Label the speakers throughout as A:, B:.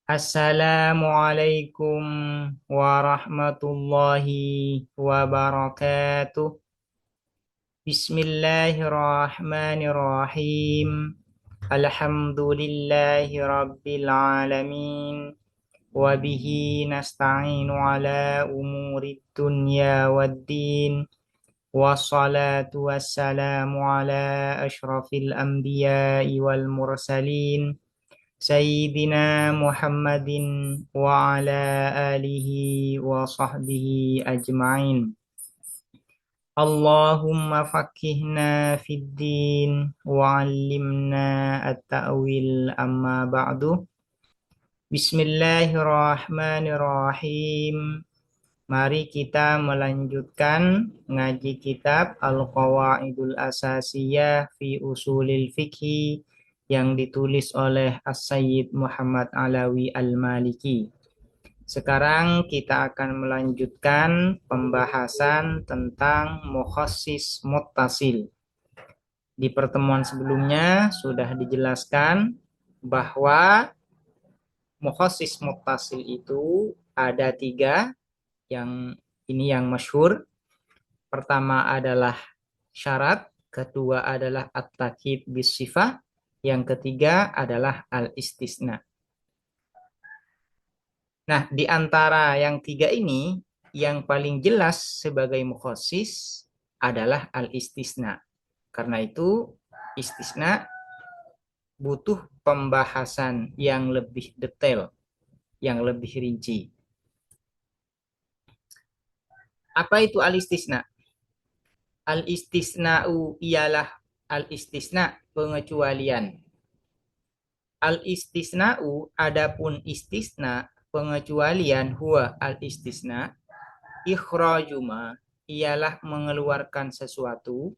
A: Assalamualaikum warahmatullahi wabarakatuh. Bismillahirrahmanirrahim. Alhamdulillahi rabbil alamin. Wabihi nasta'inu ala umuri dunya waddin. Wassalatu wassalamu ala ashrafil anbiya'i wal mursalin. Sayyidina Muhammadin wa ala alihi wa sahbihi ajma'in. Allahumma fakihna fid din wa 'allimna at-ta'wil amma ba'du. Bismillahirrahmanirrahim. Mari kita melanjutkan ngaji kitab Al-Qawaidul Asasiyah fi Usulil Fiqhi yang ditulis oleh As-Sayyid Muhammad Alawi Al-Maliki. Sekarang kita akan melanjutkan pembahasan tentang mukhassis muttasil. Di pertemuan sebelumnya sudah dijelaskan bahwa mukhassis muttasil itu ada tiga, yang ini yang masyhur. Pertama adalah syarat, kedua adalah at-takyid bis sifah, yang ketiga adalah al-istisna. Nah, di antara yang tiga ini, yang paling jelas sebagai mukhassis adalah al-istisna. Karena itu, istisna butuh pembahasan yang lebih detail, yang lebih rinci. Apa itu al-istisna? Al-istisna'u ialah al-istisna, pengecualian. Al-istisna'u, adapun istisna, pengecualian, huwa al-istisna, ikhrajuma, ialah mengeluarkan sesuatu,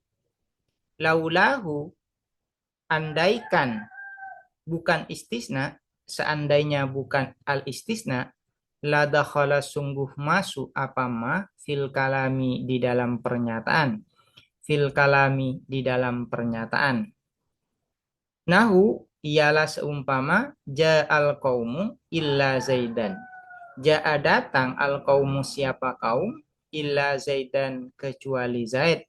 A: laulahu, andaikan bukan istisna, seandainya bukan al-istisna, la dakhala, sungguh masuk apa ma, fil kalami, di dalam pernyataan. Fil kalami, di dalam pernyataan. Nahu, ialah seumpama ja'al qaumu illa zaidan. Ja'a, datang, al qaumu, siapa kaum, illa zaidan, kecuali Zaid.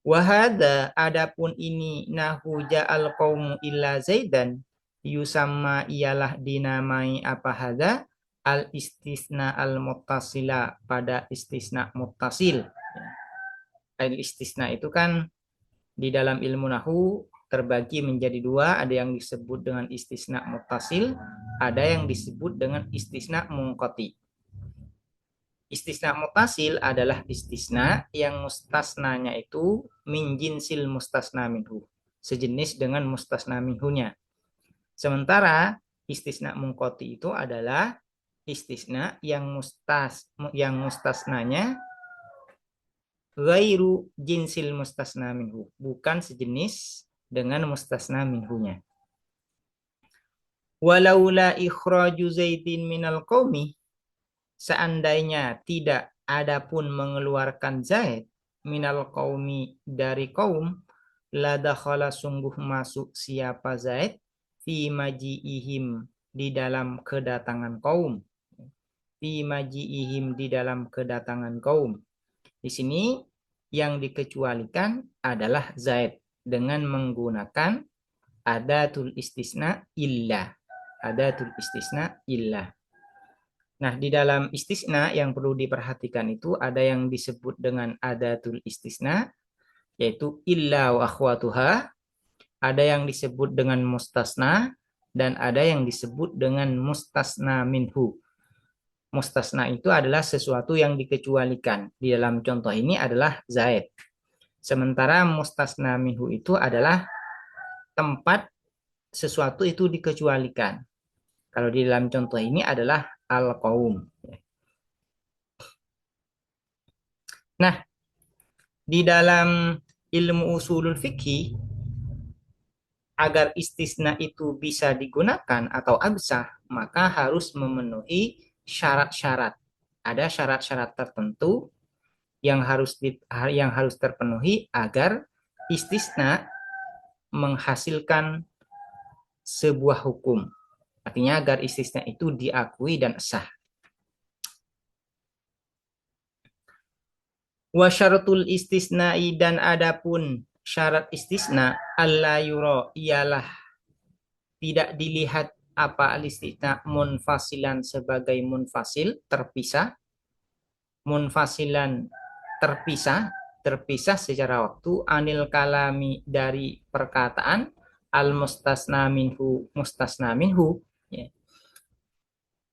A: Wahada, adapun ini, nahu ja'al qaumu illa zaidan, yusamma, ialah dinamai apa hada, al istisna al muttasila, pada istisna muttasil. Al istisna itu kan di dalam ilmu nahu terbagi menjadi dua, ada yang disebut dengan istisna muttasil, ada yang disebut dengan istisna munqati. Istisna muttasil adalah istisna yang mustasnanya itu min jinsil mustasna minhu, sejenis dengan mustasna minhunya. Sementara istisna munqati itu adalah istisna yang mustasnanya ghairu jinsil mustasna minhu, bukan sejenis dengan mustasna minhunya. Walaula ikhraju zaidin minal qaumi, seandainya tidak ada pun mengeluarkan Zaid minal qaumi, dari kaum, la dakhala, sungguh masuk siapa Zaid, fi maji'ihim, di dalam kedatangan kaum. Fi maji'ihim, di dalam kedatangan kaum. Di sini yang dikecualikan adalah Zaid dengan menggunakan adatul istisna illa. Adatul istisna illa. Nah, di dalam istisna yang perlu diperhatikan itu ada yang disebut dengan adatul istisna, yaitu illa wa akhwatuha, ada yang disebut dengan mustasna, dan ada yang disebut dengan mustasna minhu. Mustasna itu adalah sesuatu yang dikecualikan. Di dalam contoh ini adalah Zaid. Sementara mustasna minhu itu adalah tempat sesuatu itu dikecualikan. Kalau di dalam contoh ini adalah al-qaum. Nah, di dalam ilmu usulul fikih, agar istisna itu bisa digunakan atau absah, maka harus memenuhi syarat-syarat. Ada syarat-syarat tertentu yang harus terpenuhi agar istisna menghasilkan sebuah hukum Artinya agar istisna itu diakui dan sah. Wa syaratul istisna'i dan adapun syarat istisna alla yuro ialah tidak dilihat apa al-istisna munfasilan sebagai munfasil terpisah, munfasilan terpisah secara waktu, anil kalami dari perkataan, al mustasna minhu ya.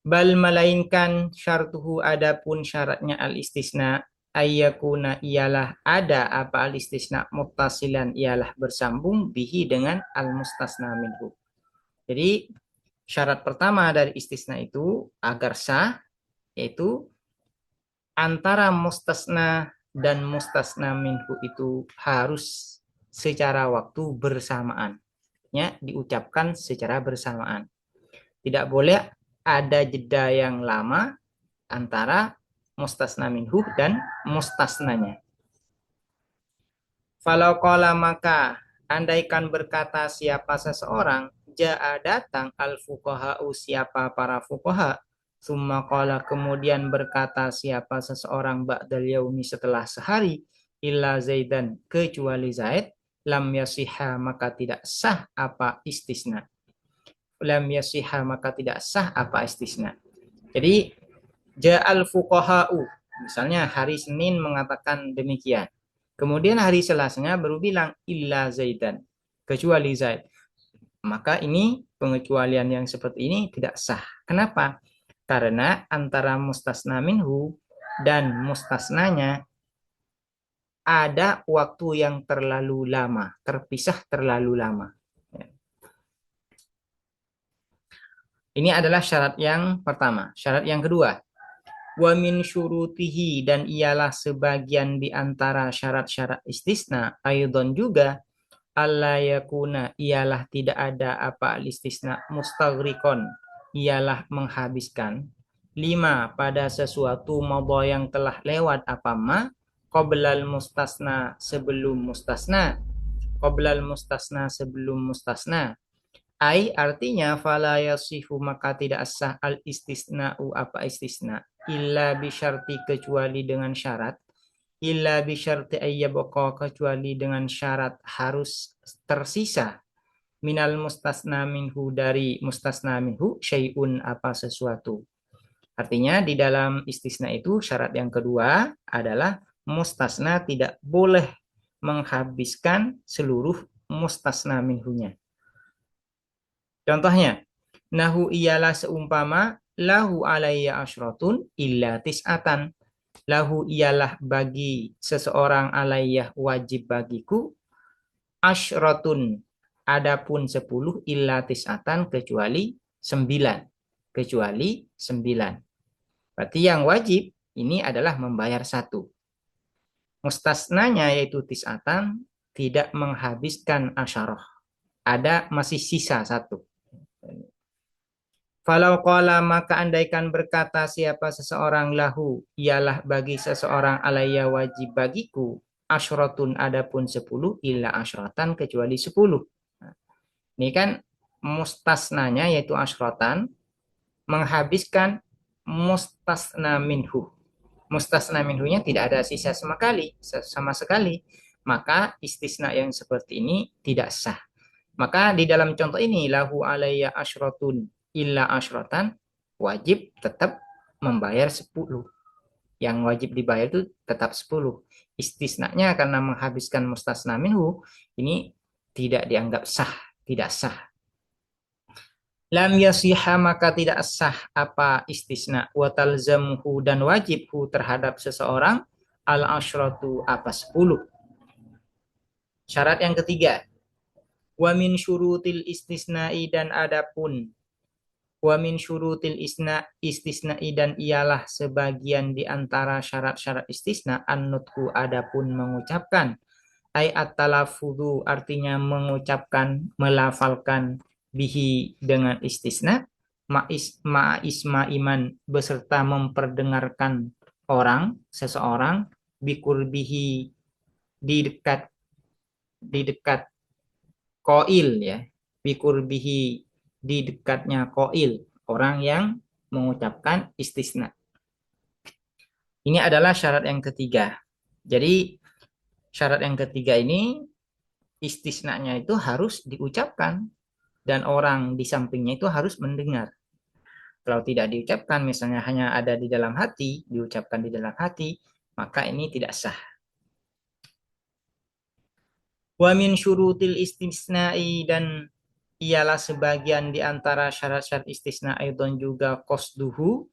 A: Bal melainkan syartuhu adapun syaratnya al istisna ayyakuna ialah ada apa al istisna muttasilan ialah bersambung bihi dengan al mustasna minhu. Jadi syarat pertama dari istisna itu agar sah yaitu antara mustasna dan mustasna minhu itu harus secara waktu bersamaan, ya, diucapkan secara bersamaan. Tidak boleh ada jeda yang lama antara mustasna minhu dan mustasnanya. Falau qala maka andaikan berkata siapa seseorang, ja'a datang al-fuqaha'u siapa para fuqaha, summa qala kemudian berkata siapa seseorang ba'dal yaumi setelah sehari, illa zaidan kecuali Zaid, lam yasiha maka tidak sah apa istisna. Lam yasiha maka tidak sah apa istisna. Jadi ja'al fuqaha'u misalnya hari Senin mengatakan demikian. Kemudian hari Selasanya baru bilang illa Zaidan, kecuali Zaid. Maka ini pengecualian yang seperti ini tidak sah. Kenapa? Karena antara mustasna minhu dan mustasnanya ada waktu yang terlalu lama, terpisah terlalu lama. Ini adalah syarat yang pertama. Syarat yang kedua, wa min syurutihi dan ialah sebagian di antara syarat-syarat istisna aidon juga alla yakuna ialah tidak ada apa istisna mustaghriqon ialah menghabiskan lima pada sesuatu madha yang telah lewat apa ma qoblal mustasna sebelum mustasna qoblal mustasna sebelum mustasna. Ai artinya fala yasihu maka tidak sah al istisna'u apa istisna illa bisyarti kecuali dengan syarat illa bisyarti ayyabqa kecuali dengan syarat harus tersisa minal mustasna minhu dari mustasna minhu syai'un apa sesuatu. Artinya di dalam istisna itu syarat yang kedua adalah mustasna tidak boleh menghabiskan seluruh mustasna minhunya. Contohnya, nahu ialah seumpama lahu alayya asyratun illa tis'atan. Lahu ialah bagi seseorang alayya wajib bagiku asyratun adapun 10 illa tis'atan kecuali 9. Kecuali 9. Berarti yang wajib ini adalah membayar 1. Mustasnanya yaitu tis'atan tidak menghabiskan asyarah. Ada masih sisa 1. Falau qala maka andaikan berkata siapa seseorang lahu ialah bagi seseorang alayya wajib bagiku asyratun adapun 10 illa asyratan kecuali 10. Nah, ini kan mustasnanya yaitu asyratan menghabiskan mustasna minhu. Mustasna minhunya tidak ada sisa sama sekali. Maka istisna yang seperti ini tidak sah. Maka di dalam contoh ini lahu alayya asyratun illa asyratan wajib tetap membayar 10. Yang wajib dibayar itu tetap 10. Istisnanya karena menghabiskan mustasna minhu ini tidak dianggap sah, tidak sah. Lam yasiha maka tidak sah apa istisna wa talzamuhu dan wajibhu terhadap seseorang al asyratu apa 10. Syarat yang ketiga, wa min syurutil istisna'i dan adapun wa min syurutil istisna'i dan ialah sebagian di antara syarat-syarat istisna an-nutku adapun mengucapkan ay at-talaffudu artinya mengucapkan melafalkan bihi dengan istisna ma'isma iman beserta memperdengarkan orang seseorang bikurbihi di dekat qail ya bikurbihi di dekatnya qail, orang yang mengucapkan istisna. Ini adalah syarat yang ketiga. Jadi syarat yang ketiga ini istisnanya itu harus diucapkan dan orang di sampingnya itu harus mendengar. Kalau tidak diucapkan, misalnya hanya ada di dalam hati, diucapkan di dalam hati, maka ini tidak sah. Wa min syurutil istisna'i, dan ialah sebagian di antara syarat-syarat istisna aidon juga qasduhu,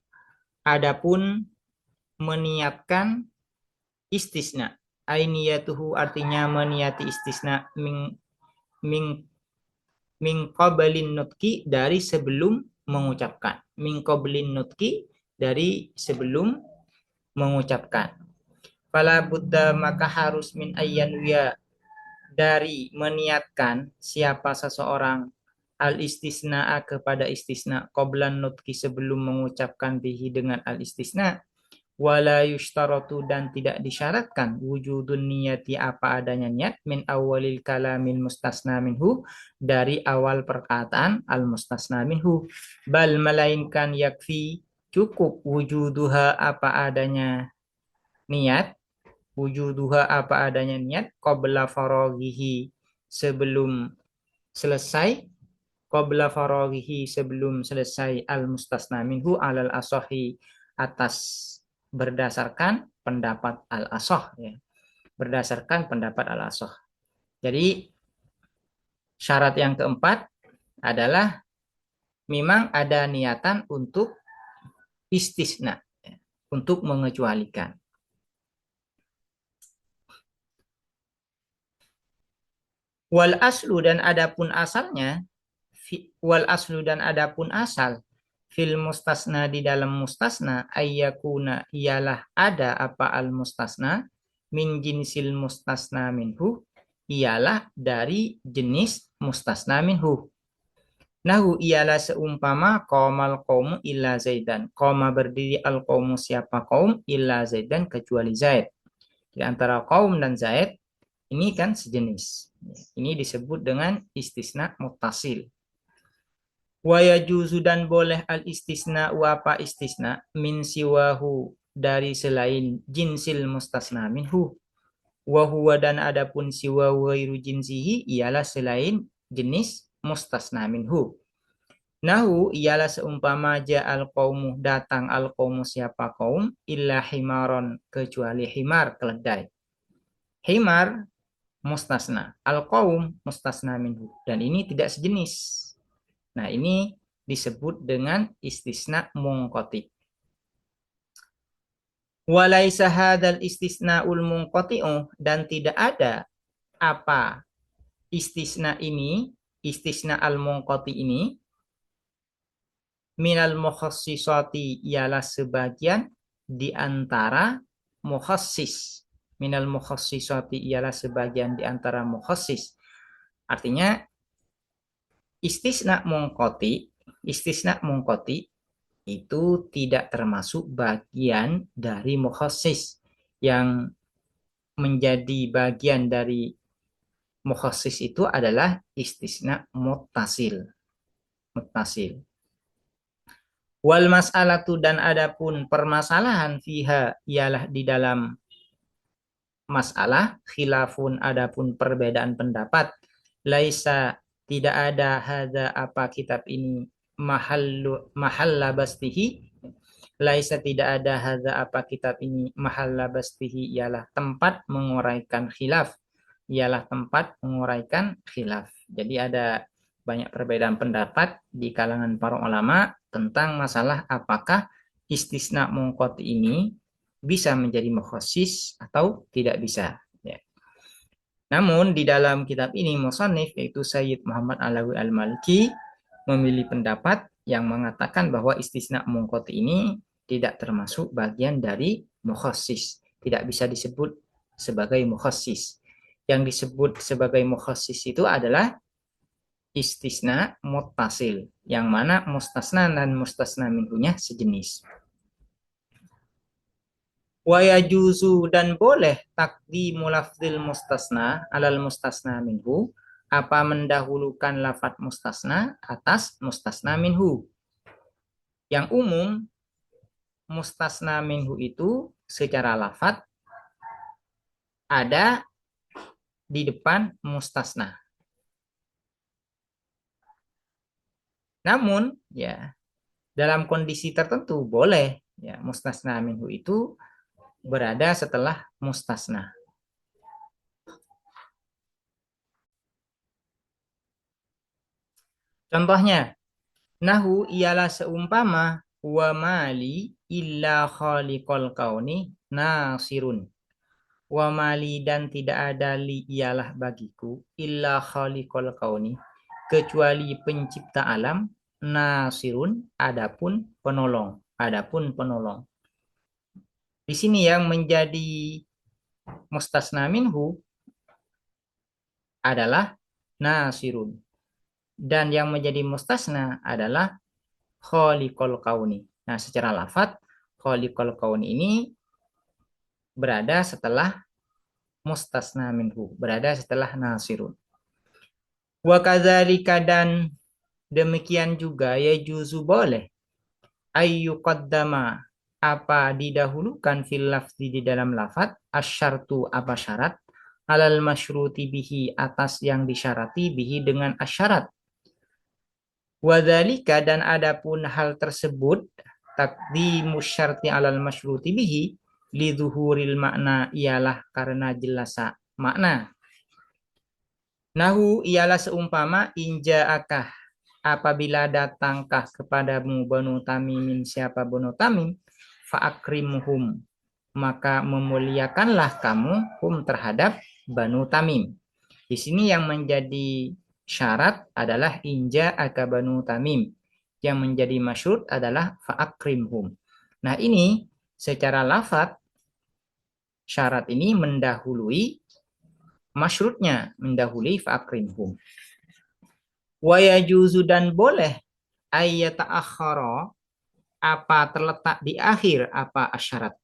A: adapun meniatkan istisna. Ainiyatuhu artinya meniati istisna min qablin nutki, dari sebelum mengucapkan. Min qablin nutki, dari sebelum mengucapkan. Fala buddha, maka harus min ayyanwiya, dari meniatkan siapa seseorang al istisna kepada istisna qablan nutki, sebelum mengucapkan bihi dengan al istisna. Wala yushtaratu, dan tidak disyaratkan wujudun niyati, apa adanya niat, min awalil kalamin mustasna minhu, dari awal perkataan al mustasna minhu. Bal, melainkan yakfi, cukup wujuduha, apa adanya niat, wujuduha apa adanya niat, qabla faraghihi, sebelum selesai, qabla faraghihi, sebelum selesai, al mustasna minhu alal asohi, atas berdasarkan pendapat al asoh, ya. Berdasarkan pendapat al asoh. Jadi syarat yang keempat adalah memang ada niatan untuk istisna, ya, untuk mengecualikan. Wal aslu, dan adapun asalnya, wal aslu, dan adapun asal, fil mustasna, di dalam mustasna, ayyakuna, ialah ada apa al mustasna, min jinsil mustasna minhu, ialah dari jenis mustasna minhu. Nahu, ialah seumpama qomal qaumu illa zaidan, qoma berdiri al qaumu, siapa kaum, illa zaidan, kecuali Zaid. Di antara kaum dan Zaid ini kan sejenis. Ini disebut dengan istisna muttasil. Wa yajuzu, dan boleh al istisna, apa istisna, min siwahu, dari selain jinsil mustasna minhu. Wa huwa, dan adapun siwa wairu jinsihi, ialah selain jenis mustasna minhu. Nahu, ialah seumpama ja'al qaumu, datang al qaumu, siapa kaum, illa himaron, kecuali himar, keledai. Himar mustasna, al-qaum mustasna minhu, dan ini tidak sejenis. Nah, ini disebut dengan istisna munqati. Walaisa hadzal istisnaul munqati'u, dan tidak ada apa istisna ini, istisna al-munqati ini, minal mukhassisati, ialah sebagian di antara mukhassis. Minal mukhassisati, ialah sebagian di antara mukhassis. Artinya istisna mungkoti itu tidak termasuk bagian dari mukhassis. Yang menjadi bagian dari mukhassis itu adalah istisna muttasil. Wal mas'alatu, dan adapun permasalahan, fiha, ialah di dalam masalah, khilafun, adapun perbedaan pendapat, laisa, tidak ada, hadza, apa kitab ini, mahalla bastihi, laisa, tidak ada, hadza, apa kitab ini, mahalla bastihi, ialah tempat menguraikan khilaf, ialah tempat menguraikan khilaf. Jadi ada banyak perbedaan pendapat di kalangan para ulama tentang masalah apakah istisna munqati ini bisa menjadi mukhassis atau tidak bisa. Ya. Namun di dalam kitab ini musannif, yaitu Sayyid Muhammad Alawi Al-Maliki, memilih pendapat yang mengatakan bahwa istisna munqati ini tidak termasuk bagian dari mukhassis, tidak bisa disebut sebagai mukhassis. Yang disebut sebagai mukhassis itu adalah istisna muttasil, yang mana mustasna dan mustasna minhunya sejenis. Wa yajuzu, dan boleh takdimul lafzil mustasna alal mustasna minhu, Apa mendahulukan lafadz mustasna atas mustasna minhu? Yang umum, mustasna minhu itu secara lafadz ada di depan mustasna. Namun, ya, dalam kondisi tertentu boleh ya mustasna minhu itu berada setelah mustasna. Contohnya, nahu ialah seumpama wa mali illa khaliqal kauni nasirun. Wa mali dan tidak ada li ialah bagiku illa khaliqal kauni kecuali pencipta alam nasirun adapun penolong. Di sini yang menjadi mustasna minhu adalah nasirun. Dan yang menjadi mustasna adalah khaliqul kauni. Nah, secara lafadz khaliqul kauni ini berada setelah mustasna minhu, berada setelah nasirun. Wa kadzalika dan demikian juga ya juzu boleh ayyuqaddama apa didahulukan fil lafzi di dalam lafadz asyartu apa syarat alal masyruti bihi atas yang disyarati bihi dengan asyarat. Wadzalika dan adapun hal tersebut taqdimu syarti alal masyruti bihi lidzuhuril makna ialah karena jelas makna. Nahu ialah seumpama inja'akah apabila datangkah kepadamu Banu Tamimin siapa Banu Tamim fa'akrimhum maka memuliakanlah kamu terhadap Banu Tamim. Di sini yang menjadi syarat adalah inja akabanu tamim. Yang menjadi masyhur adalah fa'akrimhum. Nah ini secara lafadz syarat ini mendahului masyhurnya, mendahului fa'akrimhum. Wa yajuzu dan boleh ayyata'akhkhara apa terletak di akhir apa asyarat.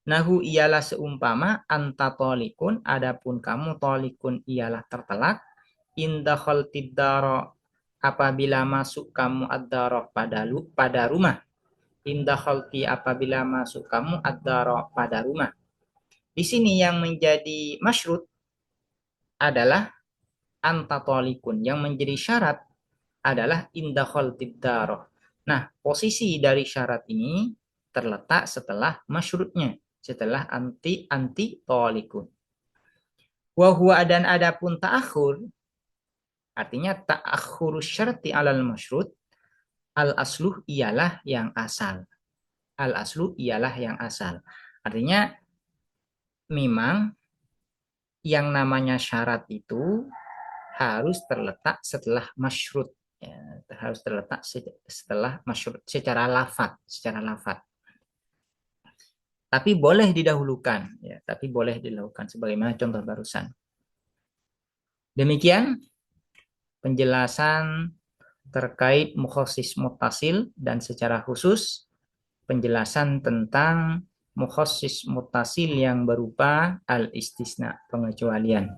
A: Nahu ialah seumpama anta tolikun adapun kamu tolikun ialah tertelak inda khaltid daro apabila masuk kamu ad-daro pada rumah. Inda khalti apabila masuk kamu ad-daro pada rumah. Di sini yang menjadi masyrut adalah anta tolikun. Yang menjadi syarat adalah inda khaltid daro. Nah, posisi dari syarat ini terletak setelah masyrutnya, setelah anti tolikun. Wa huwa dan adapun ta'akhur artinya ta'akhurus syarti alal masyrut al asluh ialah yang asal. Al aslu ialah yang asal. Artinya memang yang namanya syarat itu harus terletak setelah masyrut. Ya, harus terletak setelah masyrut secara lafadz. Tapi boleh didahulukan, ya, tapi boleh dilakukan sebagaimana contoh barusan. Demikian penjelasan terkait mukhassis muttasil dan secara khusus penjelasan tentang mukhassis muttasil yang berupa al-istisna, pengecualian.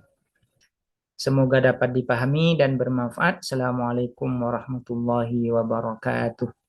A: Semoga dapat dipahami dan bermanfaat. Assalamualaikum warahmatullahi wabarakatuh.